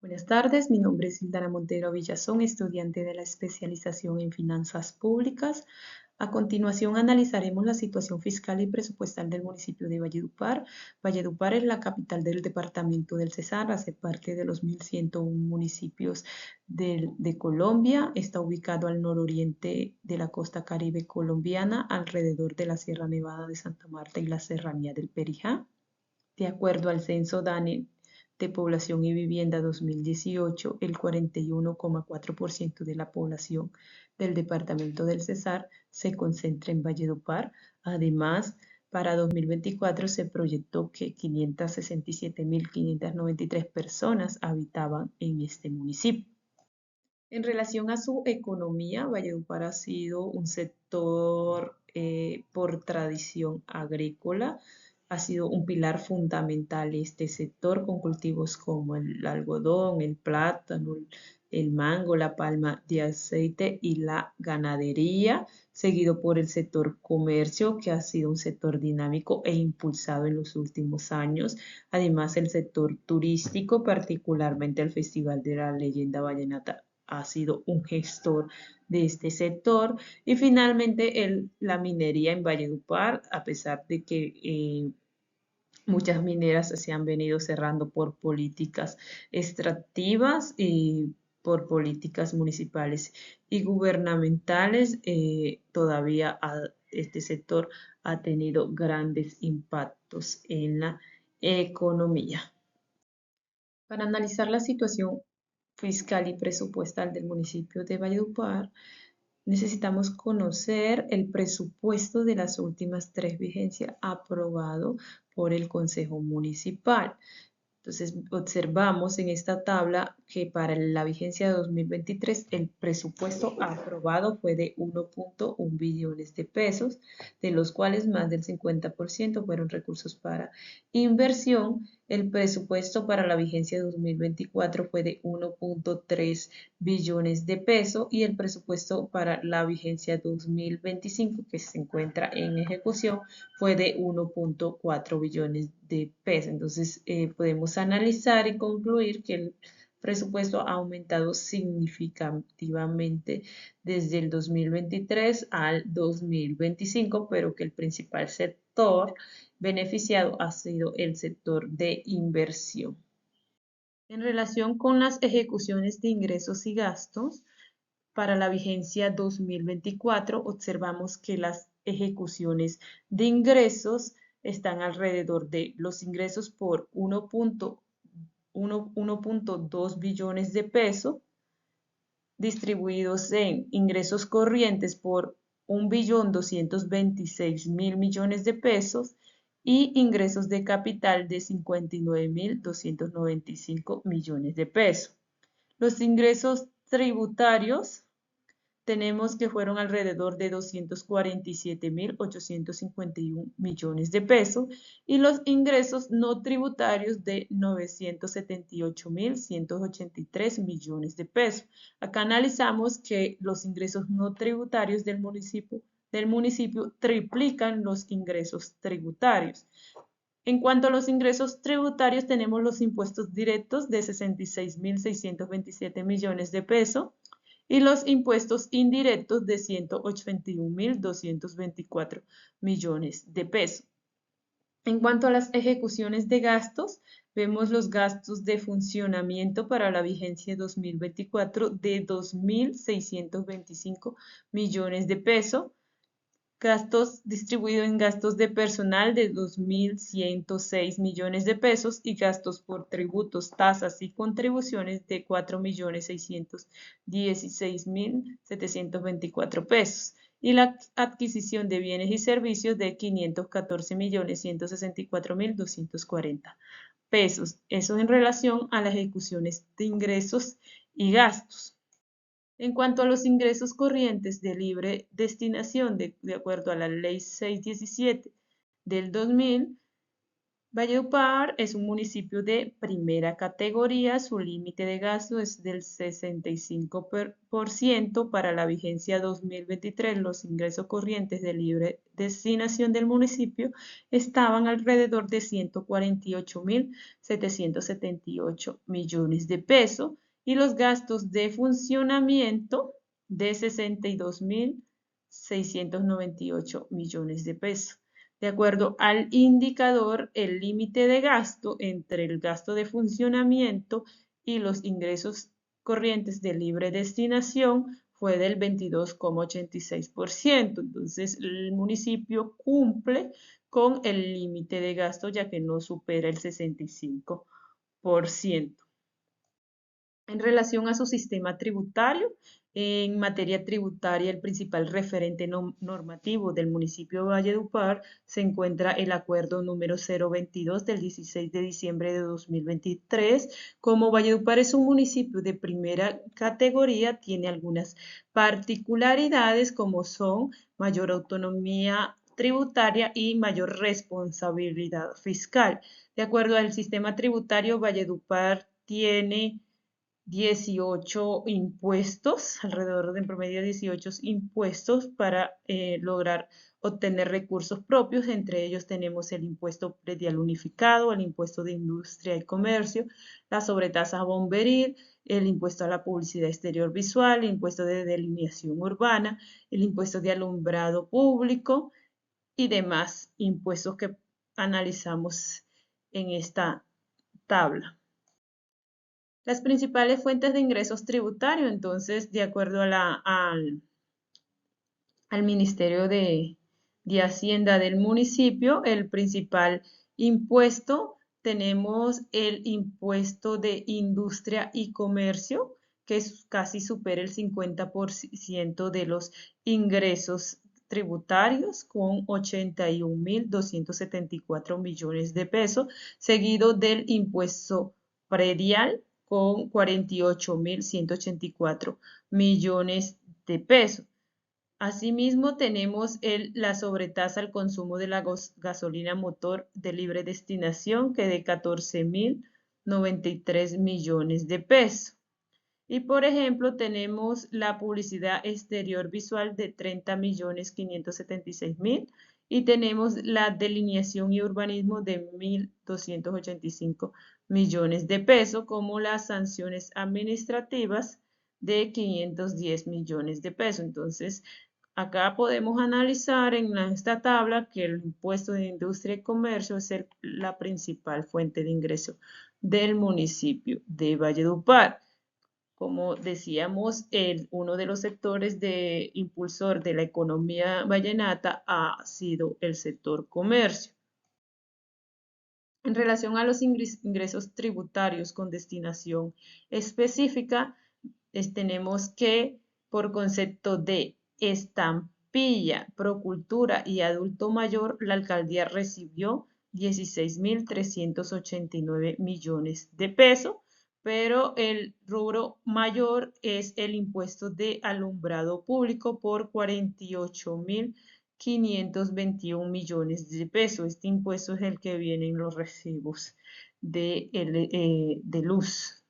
Buenas tardes, mi nombre es Ildana Montero Villazón, estudiante de la especialización en finanzas públicas. A continuación analizaremos la situación fiscal y presupuestal del municipio de Valledupar. Valledupar es la capital del departamento del Cesar, hace parte de los 1.101 municipios de Colombia. Está ubicado al nororiente de la costa caribe colombiana, alrededor de la Sierra Nevada de Santa Marta y la Serranía del Perijá. De acuerdo al censo DANE de Población y Vivienda 2018, el 41,4% de la población del departamento del Cesar se concentra en Valledupar. Además, para 2024 se proyectó que 567.593 personas habitaban en este municipio. En relación a su economía, Valledupar ha sido un sector por tradición agrícola, ha sido un pilar fundamental este sector con cultivos como el algodón, el plátano, el mango, la palma de aceite y la ganadería, seguido por el sector comercio, que ha sido un sector dinámico e impulsado en los últimos años. Además, el sector turístico, particularmente el Festival de la Leyenda Vallenata, ha sido un gestor de este sector. Y finalmente la minería en Valledupar, a pesar de que muchas mineras se han venido cerrando por políticas extractivas y por políticas municipales y gubernamentales, todavía este sector ha tenido grandes impactos en la economía. Para analizar la situación fiscal y presupuestal del municipio de Valledupar, necesitamos conocer el presupuesto de las últimas 3 vigencias aprobado por el Consejo Municipal. Entonces, observamos en esta tabla que para la vigencia de 2023 el presupuesto aprobado fue de 1.1 billones de pesos, de los cuales más del 50% fueron recursos para inversión. El presupuesto para la vigencia de 2024 fue de 1.3 billones de pesos y el presupuesto para la vigencia 2025, que se encuentra en ejecución, fue de 1.4 billones de pesos. Entonces, podemos analizar y concluir que el presupuesto ha aumentado significativamente desde el 2023 al 2025, pero que el principal sector beneficiado ha sido el sector de inversión. En relación con las ejecuciones de ingresos y gastos, para la vigencia 2024 observamos que las ejecuciones de ingresos están alrededor de los ingresos por 1.2 billones de pesos, distribuidos en ingresos corrientes por 1.226.000 millones de pesos y ingresos de capital de 59.295 millones de pesos. Los ingresos tributarios tenemos que fueron alrededor de 247.851 millones de pesos y los ingresos no tributarios de 978.183 millones de pesos. Acá analizamos que los ingresos no tributarios del municipio triplican los ingresos tributarios. En cuanto a los ingresos tributarios, tenemos los impuestos directos de 66.627 millones de pesos y los impuestos indirectos de 181.224 millones de pesos. En cuanto a las ejecuciones de gastos, vemos los gastos de funcionamiento para la vigencia 2024 de 2.625 millones de pesos, gastos distribuidos en gastos de personal de 2.106 millones de pesos y gastos por tributos, tasas y contribuciones de 4.616.724 pesos y la adquisición de bienes y servicios de 514.164.240 pesos. Eso en relación a las ejecuciones de ingresos y gastos. En cuanto a los ingresos corrientes de libre destinación, de acuerdo a la Ley 617 del 2000, Valledupar es un municipio de primera categoría, su límite de gasto es del 65%. Para la vigencia 2023, los ingresos corrientes de libre destinación del municipio estaban alrededor de 148.778 millones de pesos y los gastos de funcionamiento de 62.698 millones de pesos. De acuerdo al indicador, el límite de gasto entre el gasto de funcionamiento y los ingresos corrientes de libre destinación fue del 22,86%. Entonces, el municipio cumple con el límite de gasto ya que no supera el 65%. En relación a su sistema tributario, en materia tributaria, el principal referente normativo del municipio de Valledupar se encuentra el acuerdo número 022 del 16 de diciembre de 2023. Como Valledupar es un municipio de primera categoría, tiene algunas particularidades como son mayor autonomía tributaria y mayor responsabilidad fiscal. De acuerdo al sistema tributario, Valledupar tiene 18 impuestos, alrededor de en promedio 18 impuestos para lograr obtener recursos propios. Entre ellos tenemos el impuesto predial unificado, el impuesto de industria y comercio, la sobretasa bomberil, el impuesto a la publicidad exterior visual, el impuesto de delineación urbana, el impuesto de alumbrado público y demás impuestos que analizamos en esta tabla. Las principales fuentes de ingresos tributarios, entonces, de acuerdo al Ministerio de Hacienda del municipio, el principal impuesto, tenemos el impuesto de industria y comercio, que casi supera el 50% de los ingresos tributarios con 81.274 millones de pesos, seguido del impuesto predial con 48.184 millones de pesos. Asimismo, tenemos la sobretasa al consumo de la gasolina motor de libre destinación, que de 14.093 millones de pesos. Y por ejemplo, tenemos la publicidad exterior visual de 30.576.000 y tenemos la delineación y urbanismo de 1.285 millones de pesos, como las sanciones administrativas de 510 millones de pesos. Entonces, acá podemos analizar en esta tabla que el impuesto de industria y comercio es la principal fuente de ingreso del municipio de Valledupar. Como decíamos, uno de los sectores de impulsor de la economía vallenata ha sido el sector comercio. En relación a los ingresos tributarios con destinación específica, tenemos que por concepto de estampilla, procultura y adulto mayor, la alcaldía recibió 16.389 millones de pesos, pero el rubro mayor es el impuesto de alumbrado público por 48.521 millones de pesos. Este impuesto es el que viene en los recibos de luz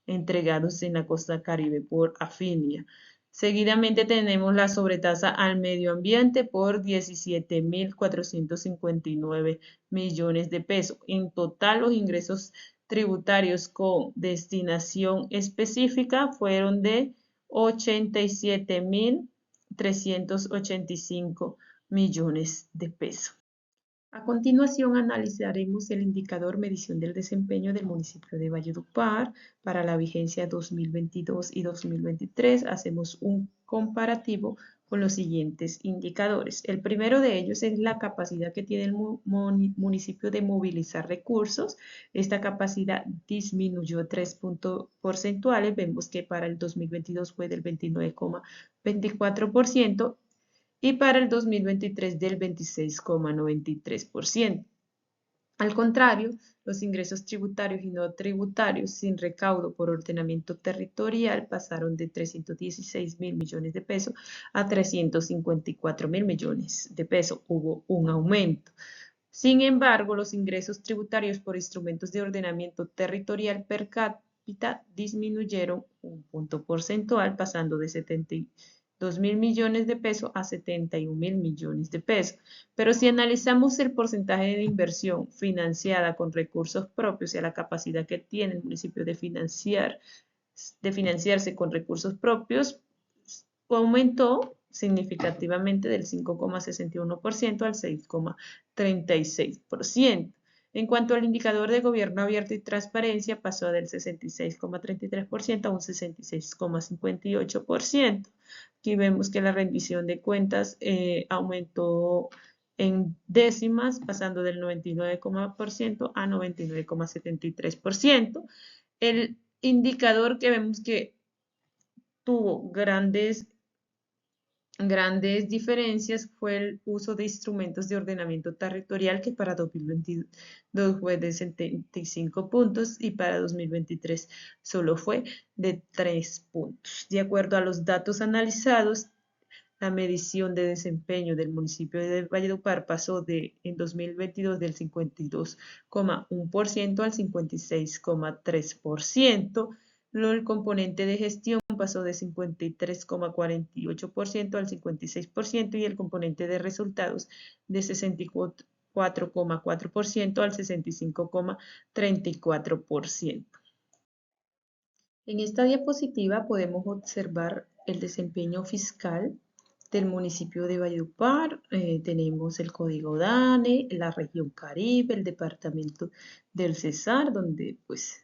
entregados en la costa Caribe por Afinia. Seguidamente tenemos la sobretasa al medio ambiente por 17.459 millones de pesos. En total, los ingresos tributarios con destinación específica fueron de 87.385 millones de pesos. A continuación, analizaremos el indicador medición del desempeño del municipio de Valledupar para la vigencia 2022 y 2023. Hacemos un comparativo con los siguientes indicadores. El primero de ellos es la capacidad que tiene el municipio de movilizar recursos. Esta capacidad disminuyó 3 puntos porcentuales. Vemos que para el 2022 fue del 29,24% y para el 2023 del 26,93%. Al contrario, los ingresos tributarios y no tributarios sin recaudo por ordenamiento territorial pasaron de 316.000 millones de pesos a 354.000 millones de pesos. Hubo un aumento. Sin embargo, los ingresos tributarios por instrumentos de ordenamiento territorial per cápita disminuyeron un punto porcentual, pasando de 72.000 millones de pesos a 71.000 millones de pesos. Pero si analizamos el porcentaje de inversión financiada con recursos propios y a la capacidad que tiene el municipio de financiarse con recursos propios, aumentó significativamente del 5,61% al 6,36%. En cuanto al indicador de gobierno abierto y transparencia, pasó del 66,33% a un 66,58%. Aquí vemos que la rendición de cuentas aumentó en décimas, pasando del 99% a 99,73%. El indicador que vemos que tuvo grandes diferencias fue el uso de instrumentos de ordenamiento territorial, que para 2022 fue de 75 puntos y para 2023 solo fue de 3 puntos. De acuerdo a los datos analizados, la medición de desempeño del municipio de Valledupar pasó en 2022 del 52,1% al 56,3%. El componente de gestión pasó de 53,48% al 56% y el componente de resultados de 64,4% al 65,34%. En esta diapositiva podemos observar el desempeño fiscal del municipio de Valledupar. Tenemos el código DANE, la región Caribe, el departamento del Cesar, donde pues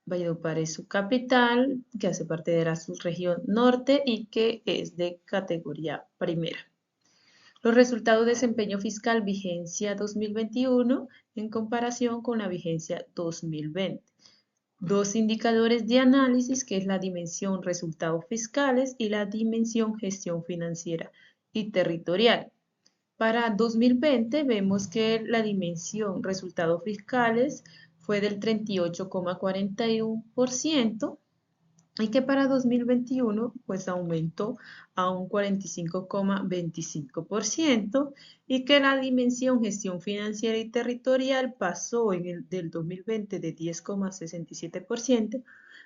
Valledupar es su capital, que hace parte de la subregión norte y que es de categoría primera. Los resultados de desempeño fiscal vigencia 2021 en comparación con la vigencia 2020. Dos indicadores de análisis, que es la dimensión resultados fiscales y la dimensión gestión financiera y territorial. Para 2020 vemos que la dimensión resultados fiscales fue del 38,41% y que para 2021 pues aumentó a un 45,25% y que la dimensión gestión financiera y territorial pasó del 2020 de 10,67%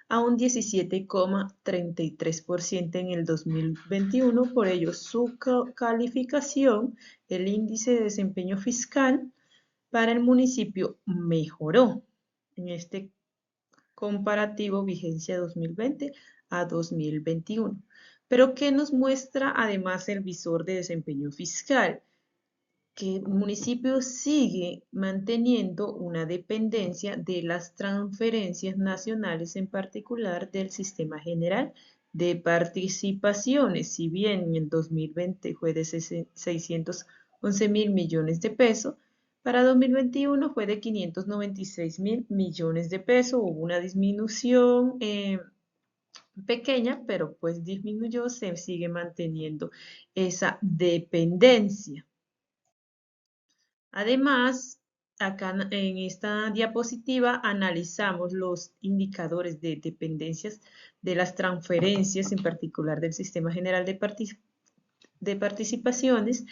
a un 17,33% en el 2021. Por ello, su calificación, el índice de desempeño fiscal para el municipio mejoró en este comparativo vigencia 2020 a 2021. Pero ¿qué nos muestra además el visor de desempeño fiscal? Que el municipio sigue manteniendo una dependencia de las transferencias nacionales, en particular del Sistema General de Participaciones. Si bien en el 2020 fue de 611.000 millones de pesos, para 2021 fue de 596.000 millones de pesos. Hubo una disminución pequeña, pero pues disminuyó, se sigue manteniendo esa dependencia. Además, acá en esta diapositiva analizamos los indicadores de dependencias de las transferencias, en particular del Sistema General de Participaciones,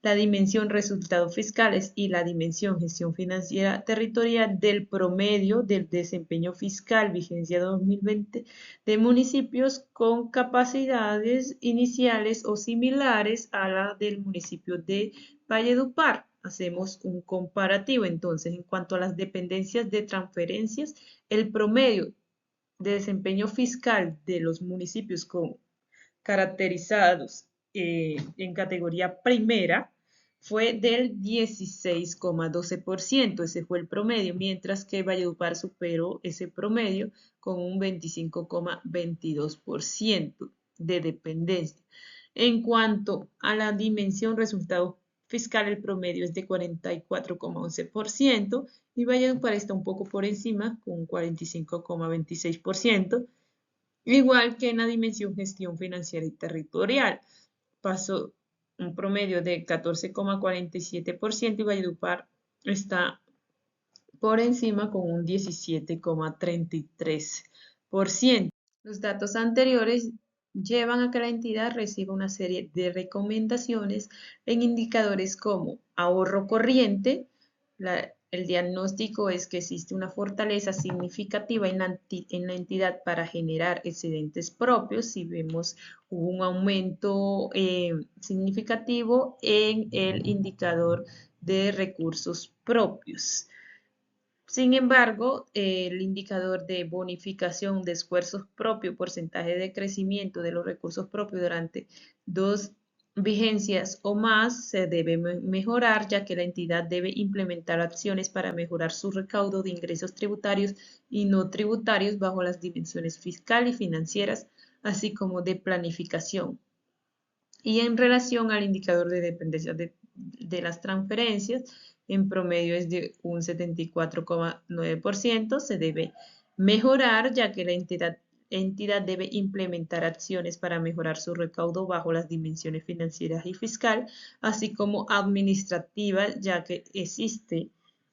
la dimensión resultados fiscales y la dimensión gestión financiera territorial del promedio del desempeño fiscal vigencia 2020 de municipios con capacidades iniciales o similares a la del municipio de Valledupar. Hacemos un comparativo. Entonces, en cuanto a las dependencias de transferencias, el promedio de desempeño fiscal de los municipios caracterizados en categoría primera fue del 16,12%, ese fue el promedio, mientras que Valledupar superó ese promedio con un 25,22% de dependencia. En cuanto a la dimensión resultado fiscal, el promedio es de 44,11% y Valledupar está un poco por encima con un 45,26%. Igual que en la dimensión gestión financiera y territorial, pasó un promedio de 14,47% y Valledupar está por encima con un 17,33%. Los datos anteriores llevan a que la entidad reciba una serie de recomendaciones en indicadores como ahorro corriente. El diagnóstico es que existe una fortaleza significativa en la entidad para generar excedentes propios. Si vemos un aumento significativo en el indicador de recursos propios. Sin embargo, el indicador de bonificación de esfuerzos propios, porcentaje de crecimiento de los recursos propios durante 2 vigencias o más, se debe mejorar, ya que la entidad debe implementar acciones para mejorar su recaudo de ingresos tributarios y no tributarios bajo las dimensiones fiscal y financieras, así como de planificación. Y en relación al indicador de dependencia de las transferencias, en promedio es de un 74,9%, se debe mejorar ya que la entidad debe implementar acciones para mejorar su recaudo bajo las dimensiones financieras y fiscal, así como administrativas, ya que existe,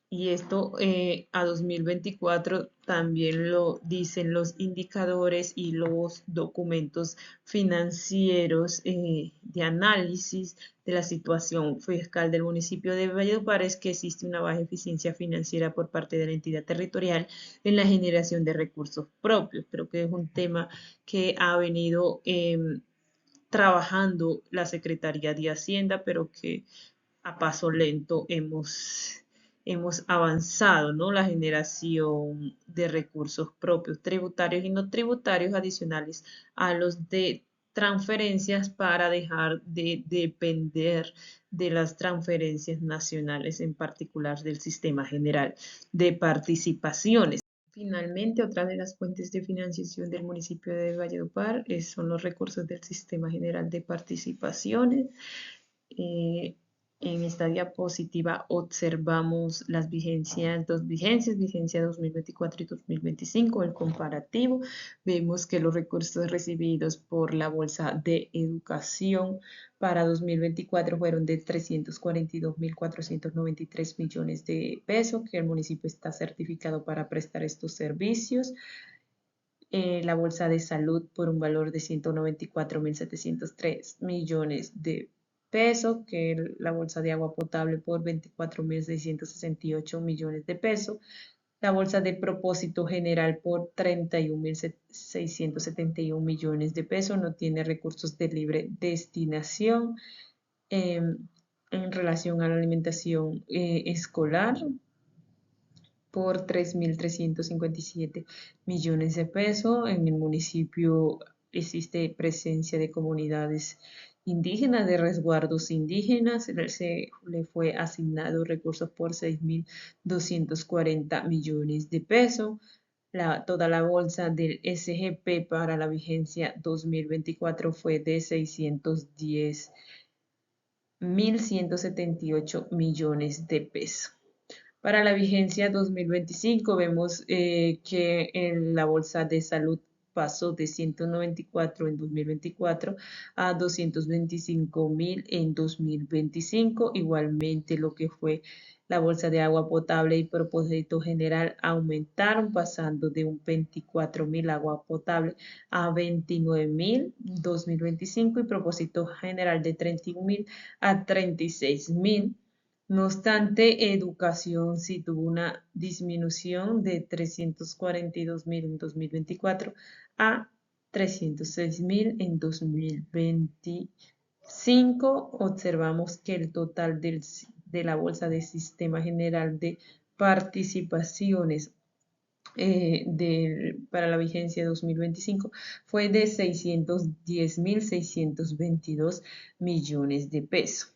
y esto a 2024 también lo dicen los indicadores y los documentos financieros de análisis de la situación fiscal del municipio de Valledupar, es que existe una baja eficiencia financiera por parte de la entidad territorial en la generación de recursos propios. Creo que es un tema que ha venido trabajando la Secretaría de Hacienda, pero que a paso lento hemos avanzado, ¿no? La generación de recursos propios, tributarios y no tributarios adicionales a los de transferencias para dejar de depender de las transferencias nacionales, en particular del Sistema General de Participaciones. Finalmente, otra de las fuentes de financiación del municipio de Valledupar son los recursos del Sistema General de Participaciones. Eh, en esta diapositiva observamos las dos vigencias, vigencia 2024 y 2025, el comparativo. Vemos que los recursos recibidos por la Bolsa de Educación para 2024 fueron de 342.493 millones de pesos, que el municipio está certificado para prestar estos servicios. La Bolsa de Salud por un valor de 194.703 millones de pesos, que la Bolsa de Agua Potable por 24.668 millones de pesos, la Bolsa de Propósito General por 31.671 millones de pesos, no tiene recursos de libre destinación. En relación a la alimentación escolar, por 3.357 millones de pesos. En el municipio existe presencia de comunidades indígenas, de resguardos indígenas. Se le fue asignado recursos por 6.240 millones de pesos. Toda la bolsa del SGP para la vigencia 2024 fue de 610.178 millones de pesos. Para la vigencia 2025 vemos que en la bolsa de salud pasó de 194 en 2024 a 225.000 en 2025. Igualmente lo que fue la bolsa de agua potable y propósito general aumentaron, pasando de un 24.000 agua potable a 29.000 en 2025 y propósito general de 31.000 a 36.000. No obstante, educación sí tuvo una disminución de 342.000 en 2024 a 306.000 en 2025. Observamos que el total de la Bolsa de Sistema General de Participaciones para la vigencia 2025 fue de 610.622 millones de pesos.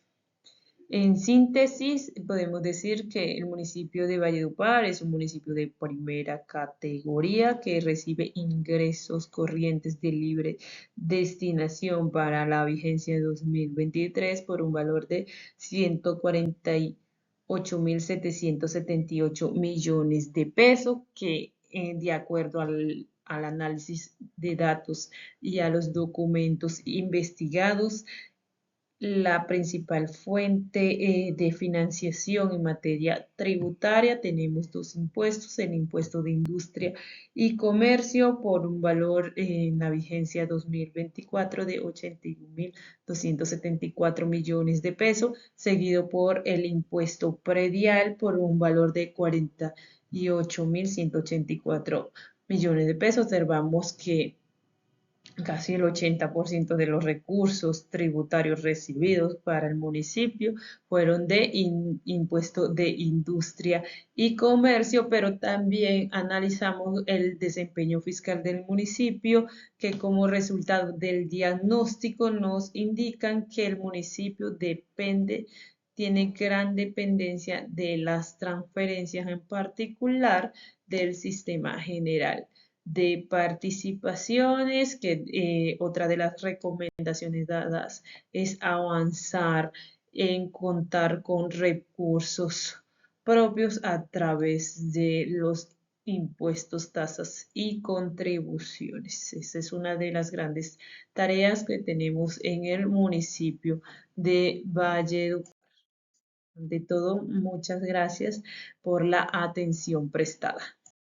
En síntesis, podemos decir que el municipio de Valledupar es un municipio de primera categoría que recibe ingresos corrientes de libre destinación para la vigencia de 2023 por un valor de 148.778 millones de pesos, que de acuerdo al análisis de datos y a los documentos investigados, La principal fuente de financiación en materia tributaria, tenemos dos impuestos, el impuesto de industria y comercio por un valor en la vigencia 2024 de 81.274 millones de pesos, seguido por el impuesto predial por un valor de 48.184 millones de pesos. Observamos que casi el 80% de los recursos tributarios recibidos para el municipio fueron de impuesto de industria y comercio, pero también analizamos el desempeño fiscal del municipio, que como resultado del diagnóstico nos indican que el municipio tiene gran dependencia de las transferencias, en particular del sistema general de participaciones, que otra de las recomendaciones dadas es avanzar en contar con recursos propios a través de los impuestos, tasas y contribuciones. Esa es una de las grandes tareas que tenemos en el municipio de Valledupar. De todo, muchas gracias por la atención prestada.